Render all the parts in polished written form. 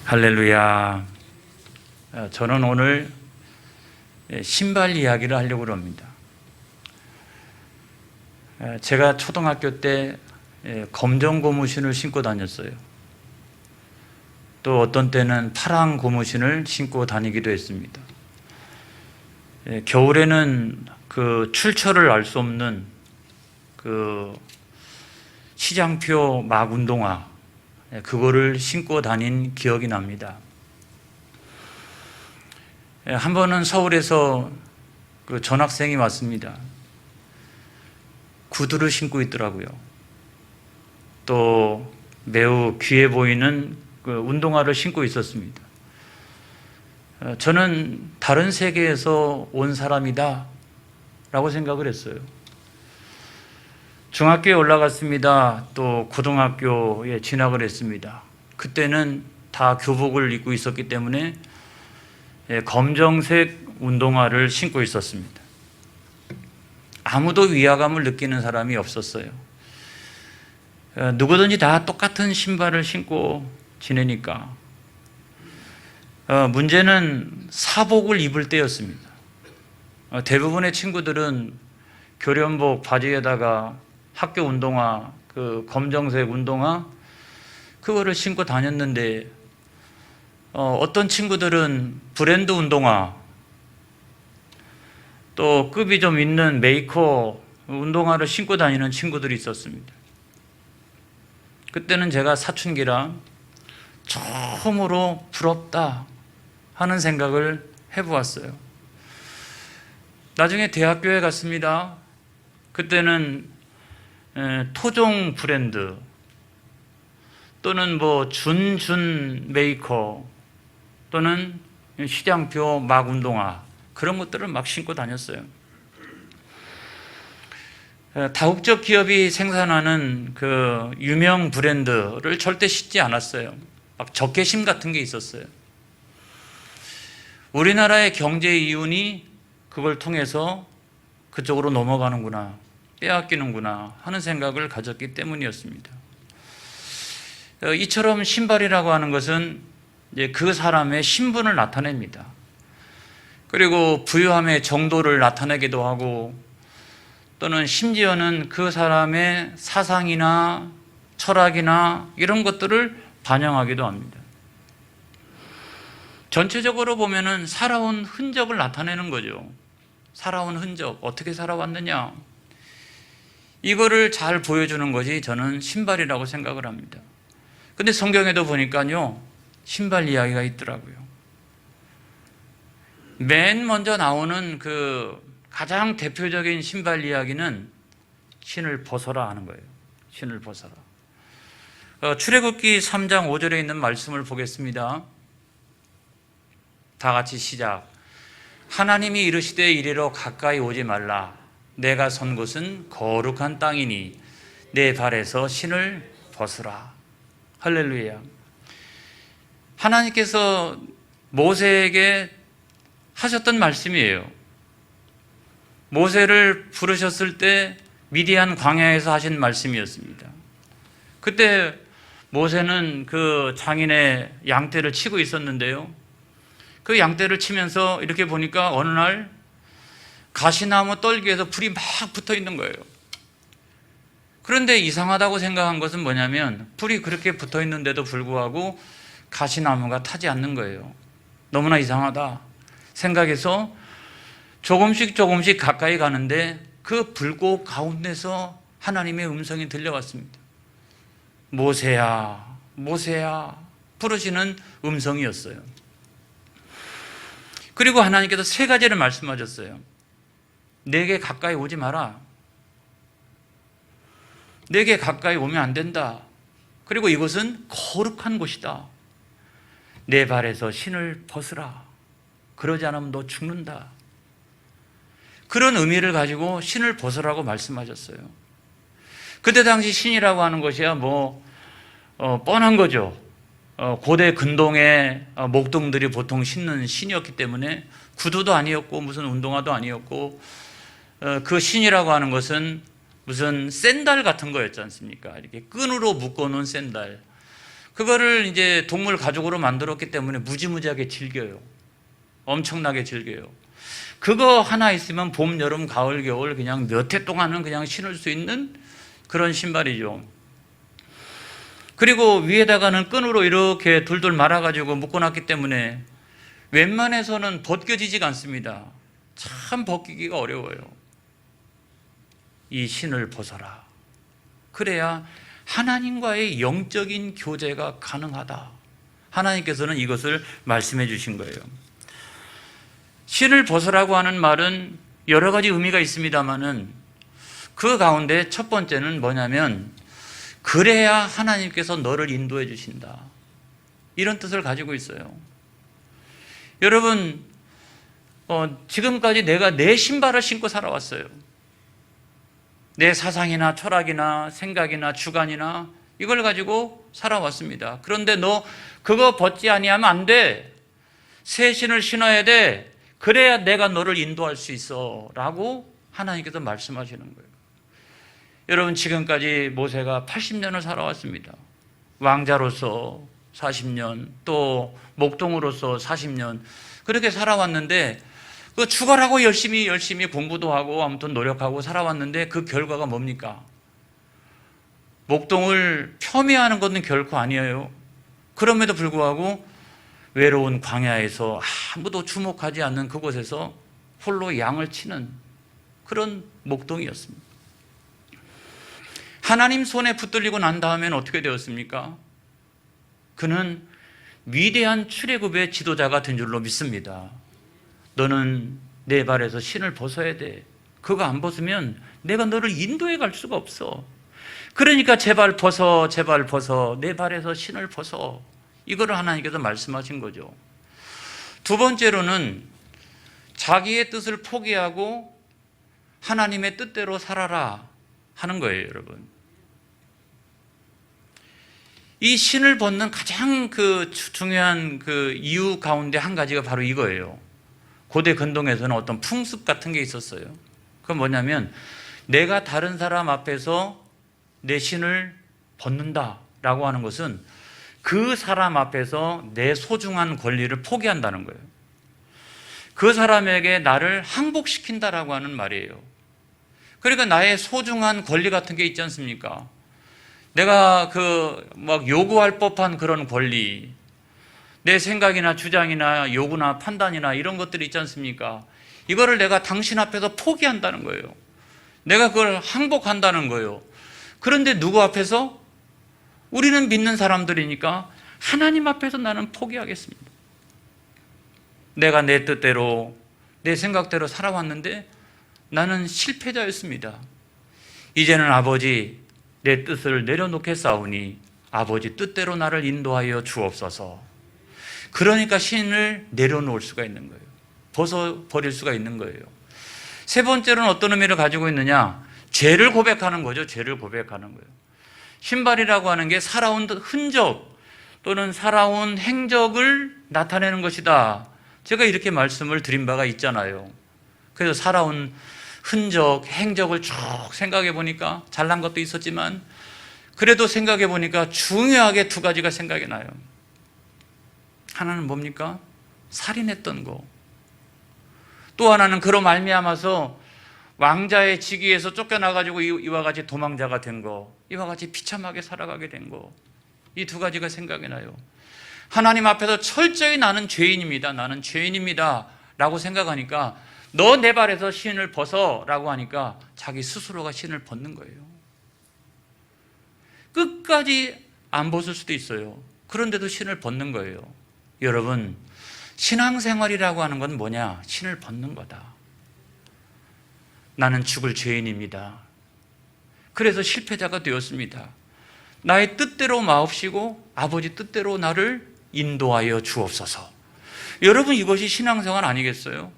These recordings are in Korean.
할렐루야. 저는 오늘 신발 이야기를 하려고 합니다. 제가 초등학교 때 검정 고무신을 신고 다녔어요. 또 어떤 때는 파란 고무신을 신고 다니기도 했습니다. 겨울에는 그 출처를 알 수 없는 그 시장표 막 운동화, 그거를 신고 다닌 기억이 납니다. 한 번은 서울에서 그 전학생이 왔습니다. 구두를 신고 있더라고요. 또 매우 귀해 보이는 그 운동화를 신고 있었습니다. 저는 다른 세계에서 온 사람이다 라고 생각을 했어요. 중학교에 올라갔습니다. 또 고등학교에 진학을 했습니다. 그때는 다 교복을 입고 있었기 때문에 검정색 운동화를 신고 있었습니다. 아무도 위화감을 느끼는 사람이 없었어요. 누구든지 다 똑같은 신발을 신고 지내니까. 문제는 사복을 입을 때였습니다. 대부분의 친구들은 교련복 바지에다가 학교 운동화, 그 검정색 운동화, 그거를 신고 다녔는데, 어떤 친구들은 브랜드 운동화, 또 급이 좀 있는 메이커 운동화를 신고 다니는 친구들이 있었습니다. 그때는 제가 사춘기라 처음으로 부럽다 하는 생각을 해보았어요. 나중에 대학교에 갔습니다. 그때는 토종 브랜드 또는 뭐 준 메이커 또는 시장표 막 운동화, 그런 것들을 막 신고 다녔어요. 다국적 기업이 생산하는 그 유명 브랜드를 절대 신지 않았어요. 막 적개심 같은 게 있었어요. 우리나라의 경제 이윤이 그걸 통해서 그쪽으로 넘어가는구나, 빼앗기는구나 하는 생각을 가졌기 때문이었습니다. 이처럼 신발이라고 하는 것은 이제 그 사람의 신분을 나타냅니다. 그리고 부유함의 정도를 나타내기도 하고, 또는 심지어는 그 사람의 사상이나 철학이나 이런 것들을 반영하기도 합니다. 전체적으로 보면은 살아온 흔적을 나타내는 거죠. 살아온 흔적, 어떻게 살아왔느냐, 이거를 잘 보여주는 것이 저는 신발이라고 생각을 합니다. 근데 성경에도 보니까요, 신발 이야기가 있더라고요. 맨 먼저 나오는 그 가장 대표적인 신발 이야기는 신을 벗어라 하는 거예요. 신을 벗어라. 출애굽기 3장 5절에 있는 말씀을 보겠습니다. 다 같이 시작. 하나님이 이르시되 이리로 가까이 오지 말라. 내가 선 곳은 거룩한 땅이니 내 발에서 신을 벗으라. 할렐루야. 하나님께서 모세에게 하셨던 말씀이에요. 모세를 부르셨을 때 미디안 광야에서 하신 말씀이었습니다. 그때 모세는 그 장인의 양떼를 치고 있었는데요. 그 양떼를 치면서 이렇게 보니까 어느 날 가시나무 떨기에서 불이 막 붙어 있는 거예요. 그런데 이상하다고 생각한 것은 뭐냐면, 불이 그렇게 붙어 있는데도 불구하고 가시나무가 타지 않는 거예요. 너무나 이상하다 생각해서 조금씩 가까이 가는데 그 불꽃 가운데서 하나님의 음성이 들려왔습니다. 모세야, 모세야 부르시는 음성이었어요. 그리고 하나님께서 세 가지를 말씀하셨어요. 내게 가까이 오지 마라. 내게 가까이 오면 안 된다. 그리고 이것은 거룩한 곳이다. 내 발에서 신을 벗으라. 그러지 않으면 너 죽는다. 그런 의미를 가지고 신을 벗으라고 말씀하셨어요. 그때 당시 신이라고 하는 것이야 뻔한 거죠. 고대 근동의 목동들이 보통 신는 신이었기 때문에 구두도 아니었고 무슨 운동화도 아니었고, 그 신이라고 하는 것은 무슨 샌들 같은 거였지 않습니까? 이렇게 끈으로 묶어놓은 샌들, 그거를 이제 동물 가죽으로 만들었기 때문에 무지무지하게 즐겨요. 엄청나게 즐겨요. 그거 하나 있으면 봄, 여름, 가을, 겨울 그냥 몇 해 동안은 그냥 신을 수 있는 그런 신발이죠. 그리고 위에다가는 끈으로 이렇게 둘둘 말아가지고 묶어놨기 때문에 웬만해서는 벗겨지지가 않습니다. 참 벗기기가 어려워요. 이 신을 벗어라. 그래야 하나님과의 영적인 교제가 가능하다. 하나님께서는 이것을 말씀해 주신 거예요. 신을 벗으라고 하는 말은 여러 가지 의미가 있습니다만은 그 가운데 첫 번째는 뭐냐면 그래야 하나님께서 너를 인도해 주신다. 이런 뜻을 가지고 있어요. 여러분, 지금까지 내가 내 신발을 신고 살아왔어요. 내 사상이나 철학이나 생각이나 주관이나 이걸 가지고 살아왔습니다. 그런데 너 그거 벗지 아니하면 안 돼. 새 신을 신어야 돼. 그래야 내가 너를 인도할 수 있어 라고 하나님께서 말씀하시는 거예요. 여러분, 지금까지 모세가 80년을 살아왔습니다. 왕자로서 40년, 또 목동으로서 40년 그렇게 살아왔는데 그 죽어라고 열심히 공부도 하고 아무튼 노력하고 살아왔는데 그 결과가 뭡니까? 목동을 폄훼하는 것은 결코 아니에요. 그럼에도 불구하고 외로운 광야에서 아무도 주목하지 않는 그곳에서 홀로 양을 치는 그런 목동이었습니다. 하나님 손에 붙들리고 난 다음엔 어떻게 되었습니까? 그는 위대한 출애굽의 지도자가 된 줄로 믿습니다. 너는 내 발에서 신을 벗어야 돼. 그거 안 벗으면 내가 너를 인도해 갈 수가 없어. 그러니까 제발 벗어, 제발 벗어. 내 발에서 신을 벗어. 이거를 하나님께서 말씀하신 거죠. 두 번째로는 자기의 뜻을 포기하고 하나님의 뜻대로 살아라 하는 거예요, 여러분. 이 신을 벗는 가장 중요한 이유 가운데 한 가지가 바로 이거예요. 고대 근동에서는 어떤 풍습 같은 게 있었어요. 그건 뭐냐면 내가 다른 사람 앞에서 내 신을 벗는다라고 하는 것은 그 사람 앞에서 내 소중한 권리를 포기한다는 거예요. 그 사람에게 나를 항복시킨다라고 하는 말이에요. 그러니까 나의 소중한 권리 같은 게 있지 않습니까? 내가 막 요구할 법한 그런 권리, 내 생각이나 주장이나 요구나 판단이나 이런 것들이 있지 않습니까? 이거를 내가 당신 앞에서 포기한다는 거예요. 내가 그걸 항복한다는 거예요. 그런데 누구 앞에서? 우리는 믿는 사람들이니까 하나님 앞에서 나는 포기하겠습니다. 내가 내 뜻대로, 내 생각대로 살아왔는데 나는 실패자였습니다. 이제는 아버지, 내 뜻을 내려놓겠사오니 아버지 뜻대로 나를 인도하여 주옵소서. 그러니까 신을 내려놓을 수가 있는 거예요. 벗어버릴 수가 있는 거예요. 세 번째로는 어떤 의미를 가지고 있느냐? 죄를 고백하는 거죠. 죄를 고백하는 거예요. 신발이라고 하는 게 살아온 흔적 또는 살아온 행적을 나타내는 것이다. 제가 이렇게 말씀을 드린 바가 있잖아요. 그래서 살아온 흔적, 행적을 쭉 생각해 보니까 잘난 것도 있었지만 그래도 생각해 보니까 중요하게 두 가지가 생각이 나요. 하나는 뭡니까? 살인했던 거. 또 하나는 그로 말미암아서 왕자의 직위에서 쫓겨나가지고 이와 같이 도망자가 된 거, 이와 같이 비참하게 살아가게 된 거. 이 두 가지가 생각이 나요. 하나님 앞에서 철저히 나는 죄인입니다. 나는 죄인입니다. 라고 생각하니까 너 내 발에서 신을 벗어 라고 하니까 자기 스스로가 신을 벗는 거예요. 끝까지 안 벗을 수도 있어요. 그런데도 신을 벗는 거예요. 여러분, 신앙생활이라고 하는 건 뭐냐? 신을 벗는 거다. 나는 죽을 죄인입니다. 그래서 실패자가 되었습니다. 나의 뜻대로 마옵시고 아버지 뜻대로 나를 인도하여 주옵소서. 여러분, 이것이 신앙생활 아니겠어요?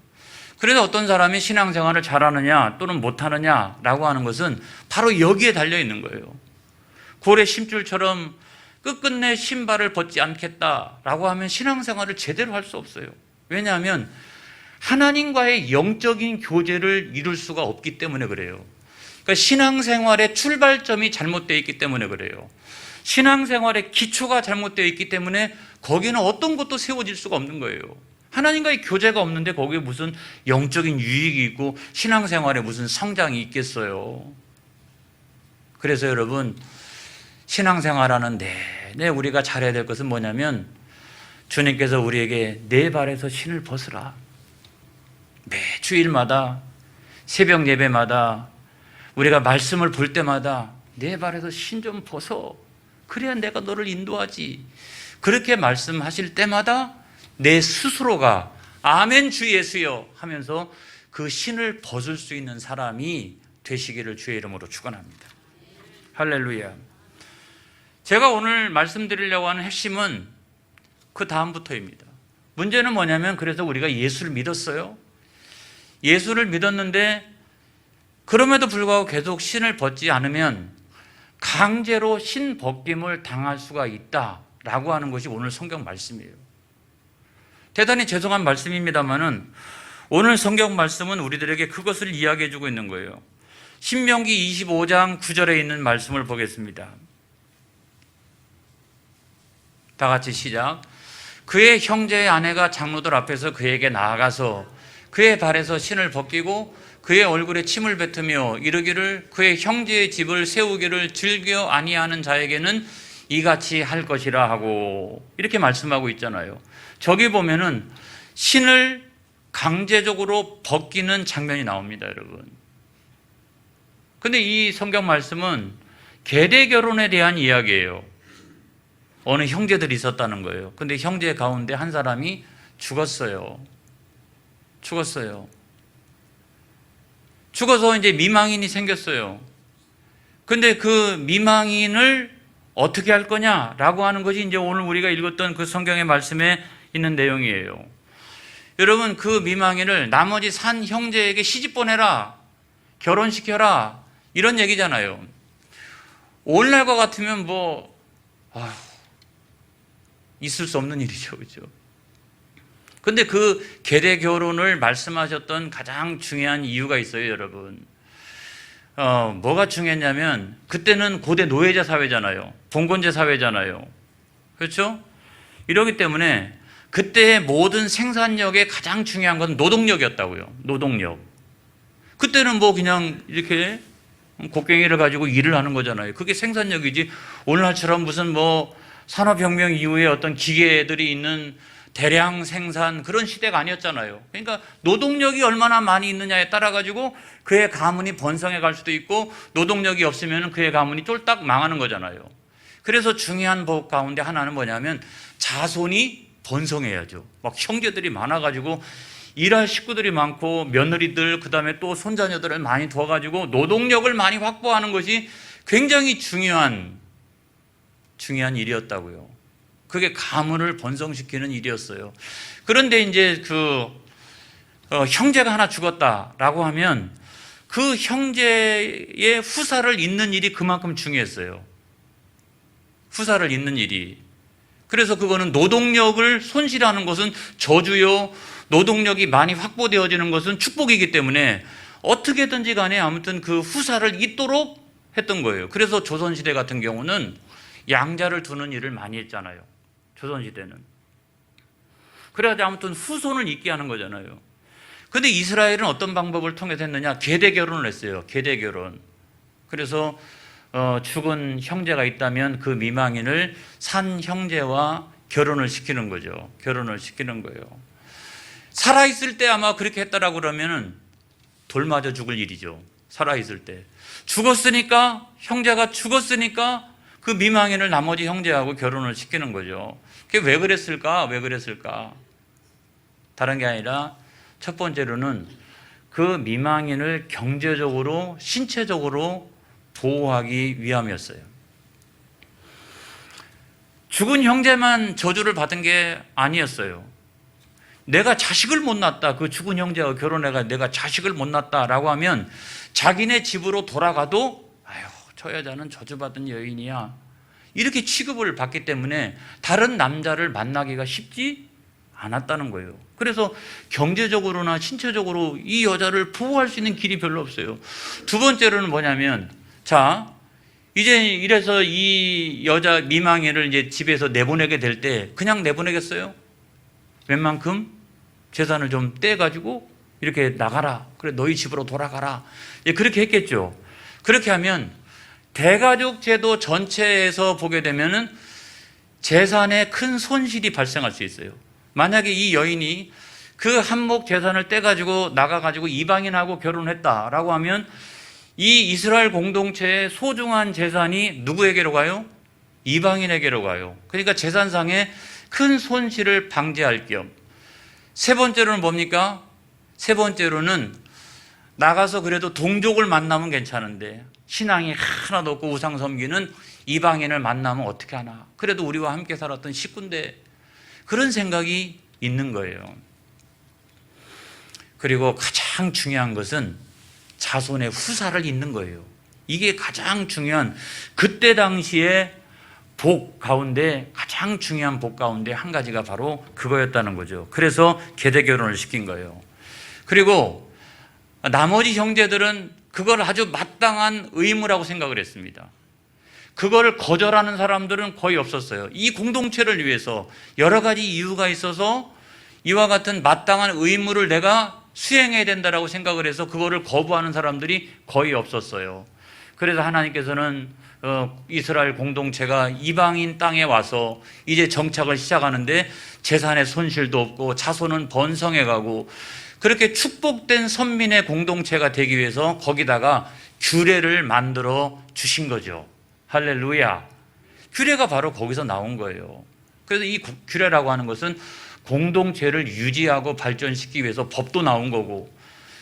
그래서 어떤 사람이 신앙생활을 잘하느냐 또는 못하느냐라고 하는 것은 바로 여기에 달려있는 거예요. 고래 심줄처럼 끝끝내 신발을 벗지 않겠다라고 하면 신앙생활을 제대로 할 수 없어요. 왜냐하면 하나님과의 영적인 교제를 이룰 수가 없기 때문에 그래요. 그러니까 신앙생활의 출발점이 잘못되어 있기 때문에 그래요. 신앙생활의 기초가 잘못되어 있기 때문에 거기는 어떤 것도 세워질 수가 없는 거예요. 하나님과의 교제가 없는데 거기에 무슨 영적인 유익이 있고 신앙생활에 무슨 성장이 있겠어요. 그래서 여러분, 신앙생활하는 내내 우리가 잘해야 될 것은 뭐냐면 주님께서 우리에게 내 발에서 신을 벗으라. 매 주일마다 새벽 예배마다 우리가 말씀을 볼 때마다 내 발에서 신 좀 벗어. 그래야 내가 너를 인도하지. 그렇게 말씀하실 때마다 내 스스로가 아멘 주 예수여 하면서 그 신을 벗을 수 있는 사람이 되시기를 주의 이름으로 축원합니다. 할렐루야. 제가 오늘 말씀드리려고 하는 핵심은 그 다음부터입니다. 문제는 뭐냐면 그래서 우리가 예수를 믿었어요. 예수를 믿었는데 그럼에도 불구하고 계속 신을 벗지 않으면 강제로 신 벗김을 당할 수가 있다라고 하는 것이 오늘 성경 말씀이에요. 대단히 죄송한 말씀입니다만은 오늘 성경 말씀은 우리들에게 그것을 이야기해 주고 있는 거예요. 신명기 25장 9절에 있는 말씀을 보겠습니다. 다 같이 시작. 그의 형제의 아내가 장로들 앞에서 그에게 나아가서 그의 발에서 신을 벗기고 그의 얼굴에 침을 뱉으며 이르기를 그의 형제의 집을 세우기를 즐겨 아니하는 자에게는 이같이 할 것이라 하고 이렇게 말씀하고 있잖아요. 저기 보면은 신을 강제적으로 벗기는 장면이 나옵니다, 여러분. 근데 이 성경 말씀은 계대 결혼에 대한 이야기예요. 어느 형제들이 있었다는 거예요. 근데 형제 가운데 한 사람이 죽었어요. 죽어서 이제 미망인이 생겼어요. 근데 그 미망인을 어떻게 할 거냐라고 하는 것이 이제 오늘 우리가 읽었던 그 성경의 말씀에 있는 내용이에요. 여러분, 그 미망인을 나머지 산 형제에게 시집 보내라, 결혼시켜라, 이런 얘기잖아요. 오늘날과 같으면 있을 수 없는 일이죠, 그렇죠? 근데 그 계대 결혼을 말씀하셨던 가장 중요한 이유가 있어요, 여러분. 뭐가 중요했냐면 그때는 고대 노예제 사회잖아요. 봉건제 사회잖아요. 그렇죠? 이러기 때문에 그때의 모든 생산력에 가장 중요한 건 노동력이었다고요. 노동력. 그때는 그냥 이렇게 곡괭이를 가지고 일을 하는 거잖아요. 그게 생산력이지 오늘날처럼 무슨 산업혁명 이후에 어떤 기계들이 있는 대량 생산 그런 시대가 아니었잖아요. 그러니까 노동력이 얼마나 많이 있느냐에 따라 가지고 그의 가문이 번성해 갈 수도 있고 노동력이 없으면 그의 가문이 쫄딱 망하는 거잖아요. 그래서 중요한 법 가운데 하나는 뭐냐면 자손이 번성해야죠. 형제들이 많아가지고 일할 식구들이 많고 며느리들 그다음에 또 손자녀들을 많이 둬가지고 노동력을 많이 확보하는 것이 굉장히 중요한 일이었다고요. 그게 가문을 번성시키는 일이었어요. 그런데 이제 형제가 하나 죽었다라고 하면 그 형제의 후사를 잇는 일이 그만큼 중요했어요. 후사를 잇는 일이. 그래서 그거는 노동력을 손실하는 것은 저주요, 노동력이 많이 확보되어지는 것은 축복이기 때문에 어떻게든지 간에 아무튼 그 후사를 잇도록 했던 거예요. 그래서 조선시대 같은 경우는 양자를 두는 일을 많이 했잖아요. 조선시대는. 그래야지 아무튼 후손을 잇게 하는 거잖아요. 근데 이스라엘은 어떤 방법을 통해서 했느냐? 계대 결혼을 했어요. 계대 결혼. 그래서 죽은 형제가 있다면 그 미망인을 산 형제와 결혼을 시키는 거죠. 결혼을 시키는 거예요. 살아있을 때 아마 그렇게 했다라고 그러면은 돌 맞아 죽을 일이죠. 살아있을 때. 죽었으니까, 형제가 죽었으니까 그 미망인을 나머지 형제하고 결혼을 시키는 거죠. 그게 왜 그랬을까? 다른 게 아니라 첫 번째로는 그 미망인을 경제적으로, 신체적으로 보호하기 위함이었어요. 죽은 형제만 저주를 받은 게 아니었어요. 내가 자식을 못 낳았다. 그 죽은 형제와 결혼해가 내가 자식을 못 낳았다라고 하면 자기네 집으로 돌아가도 저 여자는 저주받은 여인이야. 이렇게 취급을 받기 때문에 다른 남자를 만나기가 쉽지 않았다는 거예요. 그래서 경제적으로나 신체적으로 이 여자를 보호할 수 있는 길이 별로 없어요. 두 번째로는 뭐냐면 이제 이래서 이 여자 미망이를 이제 집에서 내보내게 될 때 그냥 내보내겠어요? 웬만큼 재산을 좀 떼가지고 이렇게 나가라. 그래, 너희 집으로 돌아가라. 그렇게 했겠죠. 그렇게 하면 대가족 제도 전체에서 보게 되면은 재산에 큰 손실이 발생할 수 있어요. 만약에 이 여인이 그 한몫 재산을 떼가지고 나가가지고 이방인하고 결혼했다라고 하면 이 이스라엘 공동체의 소중한 재산이 누구에게로 가요? 이방인에게로 가요. 그러니까 재산상의 큰 손실을 방지할 겸. 세 번째로는 뭡니까? 세 번째로는 나가서 그래도 동족을 만나면 괜찮은데 신앙이 하나도 없고 우상 섬기는 이방인을 만나면 어떻게 하나. 그래도 우리와 함께 살았던 식구인데 그런 생각이 있는 거예요. 그리고 가장 중요한 것은 자손의 후사를 잇는 거예요. 이게 가장 중요한, 그때 당시에 복 가운데 가장 중요한 복 가운데 한 가지가 바로 그거였다는 거죠. 그래서 계대 결혼을 시킨 거예요. 그리고 나머지 형제들은 그걸 아주 마땅한 의무라고 생각을 했습니다. 그거를 거절하는 사람들은 거의 없었어요. 이 공동체를 위해서 여러 가지 이유가 있어서 이와 같은 마땅한 의무를 내가 수행해야 된다라고 생각을 해서 그거를 거부하는 사람들이 거의 없었어요. 그래서 하나님께서는 이스라엘 공동체가 이방인 땅에 와서 이제 정착을 시작하는데 재산의 손실도 없고 자손은 번성해가고 그렇게 축복된 선민의 공동체가 되기 위해서 거기다가 규례를 만들어 주신 거죠. 할렐루야. 규례가 바로 거기서 나온 거예요. 그래서 이 규례라고 하는 것은 공동체를 유지하고 발전시키기 위해서 법도 나온 거고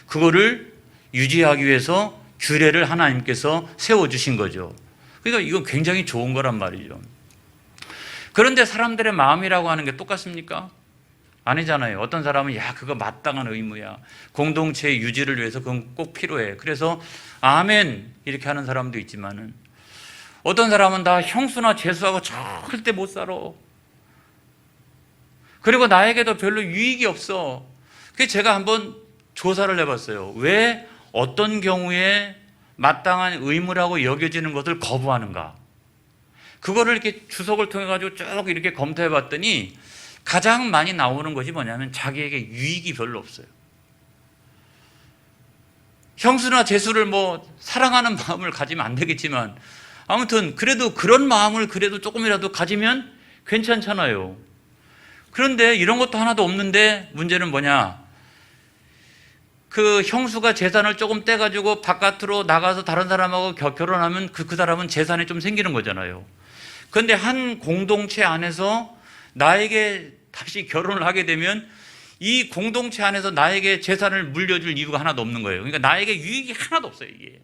그거를 유지하기 위해서 규례를 하나님께서 세워주신 거죠. 그러니까 이건 굉장히 좋은 거란 말이죠. 그런데 사람들의 마음이라고 하는 게 똑같습니까? 아니잖아요. 어떤 사람은 야 그거 마땅한 의무야. 공동체의 유지를 위해서 그건 꼭 필요해. 그래서 아멘 이렇게 하는 사람도 있지만은 어떤 사람은 다 형수나 재수하고 절대 못 살아. 그리고 나에게도 별로 유익이 없어. 그래서 제가 한번 조사를 해봤어요. 왜 어떤 경우에 마땅한 의무라고 여겨지는 것을 거부하는가? 그거를 이렇게 주석을 통해 가지고 쭉 이렇게 검토해 봤더니 가장 많이 나오는 것이 뭐냐면 자기에게 유익이 별로 없어요. 형수나 재수를 뭐 사랑하는 마음을 가지면 안 되겠지만 아무튼 그래도 그런 마음을 그래도 조금이라도 가지면 괜찮잖아요. 그런데 이런 것도 하나도 없는데 문제는 뭐냐? 그 형수가 재산을 조금 떼가지고 바깥으로 나가서 다른 사람하고 결혼하면 그 사람은 재산이 좀 생기는 거잖아요. 그런데 한 공동체 안에서 나에게 다시 결혼을 하게 되면 이 공동체 안에서 나에게 재산을 물려줄 이유가 하나도 없는 거예요. 그러니까 나에게 유익이 하나도 없어요. 이게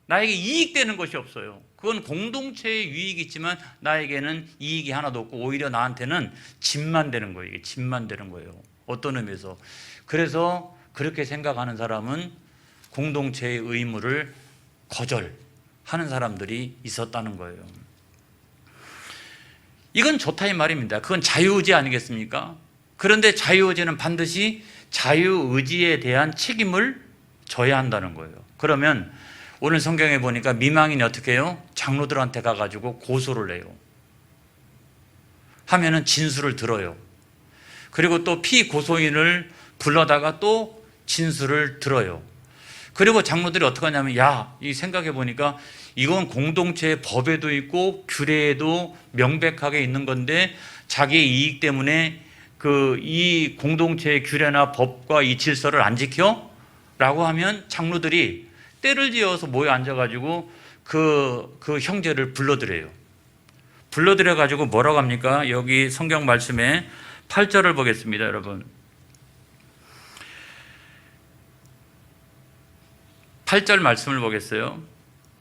나에게 이익되는 것이 없어요. 그건 공동체의 유익이 있지만 나에게는 이익이 하나도 없고 오히려 나한테는 짐만 되는 거예요. 이게 짐만 되는 거예요. 어떤 의미에서. 그래서 그렇게 생각하는 사람은 공동체의 의무를 거절하는 사람들이 있었다는 거예요. 이건 좋다 이 말입니다. 그건 자유의지 아니겠습니까? 그런데 자유의지는 반드시 자유의지에 대한 책임을 져야 한다는 거예요. 그러면 오늘 성경에 보니까 미망인이 어떻게 해요? 장로들한테 가가지고 고소를 해요. 하면은 진술을 들어요. 그리고 또 피고소인을 불러다가 또 진술을 들어요. 그리고 장로들이 어떻게 하냐면 야, 이 생각해 보니까 이건 공동체의 법에도 있고 규례에도 명백하게 있는 건데 자기의 이익 때문에 이 공동체의 규례나 법과 이 질서를 안 지켜? 라고 하면 장로들이 때를 지어서 모여 앉아가지고 그 형제를 불러들여요. 불러들여가지고 뭐라고 합니까? 여기 성경 말씀에 8절을 보겠습니다, 여러분. 8절 말씀을 보겠어요.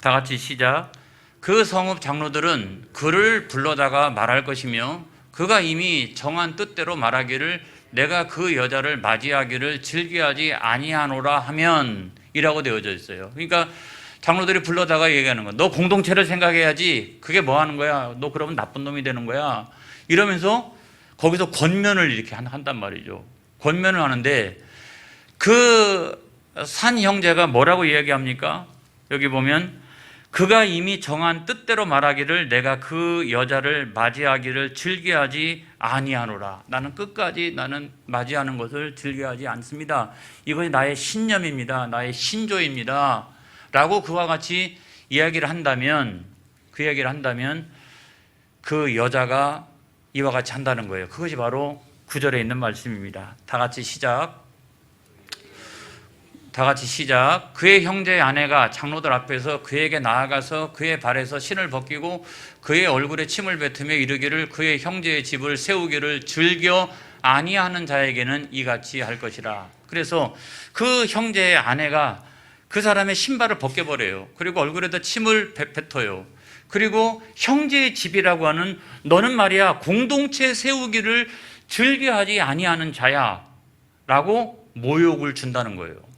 다 같이 시작. 그 성읍 장로들은 그를 불러다가 말할 것이며 그가 이미 정한 뜻대로 말하기를 내가 그 여자를 맞이하기를 즐겨하지 아니하노라 하면 이라고 되어져 있어요. 그러니까 장로들이 불러다가 얘기하는 거야. 너 공동체를 생각해야지. 그게 뭐 하는 거야? 너 그러면 나쁜 놈이 되는 거야. 이러면서 거기서 권면을 이렇게 한단 말이죠. 권면을 하는데 그 산 형제가 뭐라고 이야기합니까? 여기 보면 그가 이미 정한 뜻대로 말하기를 내가 그 여자를 맞이하기를 즐겨하지 아니하노라. 나는 끝까지 나는 맞이하는 것을 즐겨하지 않습니다. 이것이 나의 신념입니다. 나의 신조입니다. 라고 그와 같이 이야기를 한다면, 그 여자가 이와 같이 한다는 거예요. 그것이 바로 9절에 있는 말씀입니다. 다 같이 시작. 그의 형제의 아내가 장로들 앞에서 그에게 나아가서 그의 발에서 신을 벗기고 그의 얼굴에 침을 뱉으며 이르기를 그의 형제의 집을 세우기를 즐겨 아니하는 자에게는 이같이 할 것이라. 그래서 그 형제의 아내가 그 사람의 신발을 벗겨버려요. 그리고 얼굴에다 침을 뱉어요. 그리고 형제의 집이라고 하는 너는 말이야 공동체 세우기를 즐겨하지 아니하는 자야 라고 모욕을 준다는 거예요.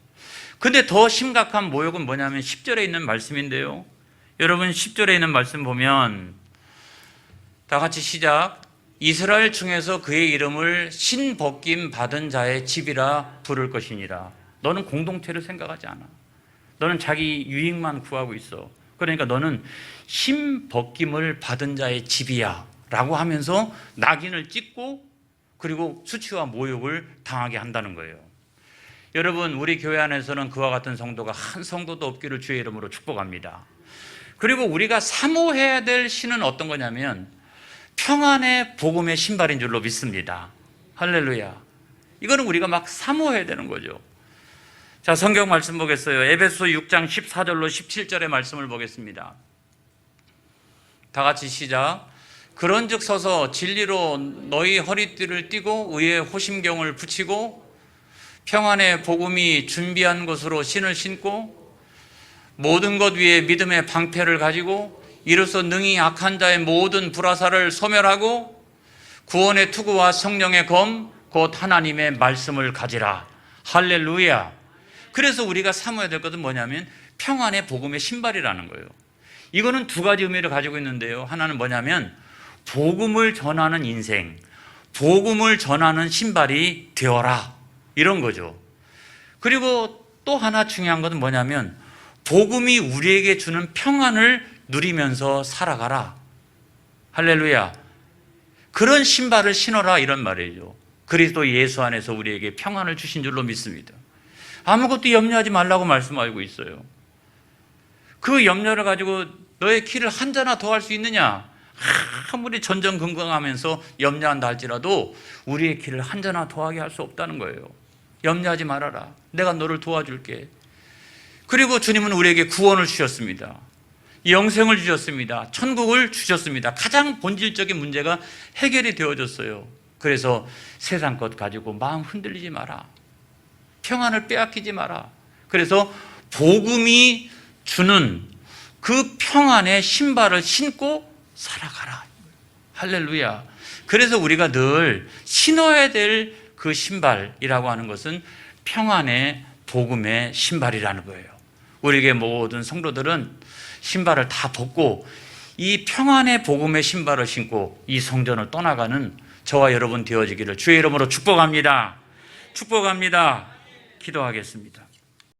근데 더 심각한 모욕은 뭐냐면 10절에 있는 말씀인데요. 여러분 10절에 있는 말씀 보면 다 같이 시작. 이스라엘 중에서 그의 이름을 신벗김 받은 자의 집이라 부를 것이니라. 너는 공동체를 생각하지 않아. 너는 자기 유익만 구하고 있어. 그러니까 너는 신벗김을 받은 자의 집이야 라고 하면서 낙인을 찍고 그리고 수치와 모욕을 당하게 한다는 거예요. 여러분 우리 교회 안에서는 그와 같은 성도가 한 성도도 없기를 주의 이름으로 축복합니다. 그리고 우리가 사모해야 될 신은 어떤 거냐면 평안의 복음의 신발인 줄로 믿습니다. 할렐루야. 이거는 우리가 막 사모해야 되는 거죠. 자, 성경 말씀 보겠어요. 에베소 6장 14절로 17절의 말씀을 보겠습니다. 다 같이 시작. 그런즉 서서 진리로 너희 허리띠를 띠고 의의 호심경을 붙이고 평안의 복음이 준비한 것으로 신을 신고 모든 것 위에 믿음의 방패를 가지고 이로써 능히 악한 자의 모든 불화살을 소멸하고 구원의 투구와 성령의 검 곧 하나님의 말씀을 가지라. 할렐루야. 그래서 우리가 사모해야 될 것은 뭐냐면 평안의 복음의 신발이라는 거예요. 이거는 두 가지 의미를 가지고 있는데요. 하나는 뭐냐면 복음을 전하는 인생, 복음을 전하는 신발이 되어라 이런 거죠. 그리고 또 하나 중요한 것은 뭐냐면 복음이 우리에게 주는 평안을 누리면서 살아가라. 할렐루야. 그런 신발을 신어라 이런 말이죠. 그리스도 예수 안에서 우리에게 평안을 주신 줄로 믿습니다. 아무것도 염려하지 말라고 말씀하고 있어요. 그 염려를 가지고 너의 키를 한 자나 더 할 수 있느냐? 아무리 전전긍긍하면서 염려한다 할지라도 우리의 키를 한 자나 더하게 할 수 없다는 거예요. 염려하지 말아라. 내가 너를 도와줄게. 그리고 주님은 우리에게 구원을 주셨습니다. 영생을 주셨습니다. 천국을 주셨습니다. 가장 본질적인 문제가 해결이 되어졌어요. 그래서 세상 것 가지고 마음 흔들리지 마라. 평안을 빼앗기지 마라. 그래서 복음이 주는 그 평안의 신발을 신고 살아가라. 할렐루야. 그래서 우리가 늘 신어야 될 그 신발이라고 하는 것은 평안의 복음의 신발이라는 거예요. 우리에게 모든 성도들은 신발을 다 벗고 이 평안의 복음의 신발을 신고 이 성전을 떠나가는 저와 여러분 되어지기를 주의 이름으로 축복합니다. 축복합니다. 기도하겠습니다.